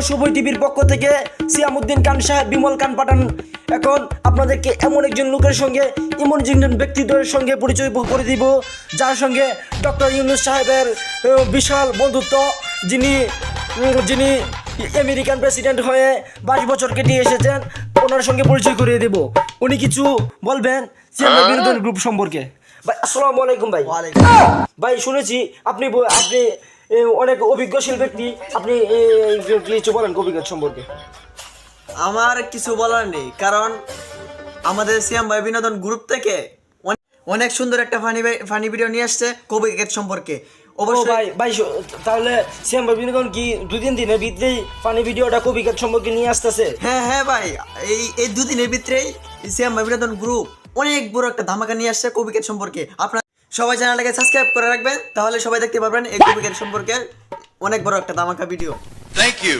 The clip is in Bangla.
শুভই টিভির পক্ষ থেকে সিয়ামউদ্দিন খান সাহেব, বিমল খান পাঠান এখন আপনাদেরকে এমন একজন লোকের সঙ্গে, এমন একজন ব্যক্তিত্বের সঙ্গে পরিচয় করে দিব, যার সঙ্গে ডক্টর ইউনূস সাহেবের বিশাল বন্ধুত্ব, যিনি আমেরিকান প্রেসিডেন্ট হয়ে 22 বছর কেটে এসেছেন। ওনার সঙ্গে পরিচয় করিয়ে দেব। উনি কিছু বলবেন সিয়াম বিনোদন গ্রুপ সম্পর্কে। ভাই আসসালামু আলাইকুম। ভাই ভাই শুনেছি আপনি অনেক অভিজ্ঞশীল ব্যক্তি, আপনি কিছু বলেন অভিজ্ঞতা সম্পর্কে। আমার কিছু বলার নেই, কারণ আমাদের সিয়াম ভাই বিনোদন গ্রুপ থেকে অনেক সুন্দর একটা ফানি ভিডিও নিয়ে আসছে কবিকেট সম্পর্কে। ভাই তাহলে সিয়াম ভাই বিনোদন কি 2-3 দিনের ভিতরেই ফানি ভিডিওটা কবিকেট সম্পর্কে নিয়ে আসতেছে? হ্যাঁ ভাই, এই 2 দিনের ভিতরেই সিয়াম ভাই বিনোদন গ্রুপ অনেক বড় একটা ধামাকা নিয়ে আসছে কবিকেট সম্পর্কে। আপনারা সবাই চ্যানেলটাকে সাবস্ক্রাইব করে রাখবেন, তাহলে সবাই দেখতে পারবেন এই কবিকেট সম্পর্কে অনেক বড় একটা ধামাকা ভিডিও। Thank you.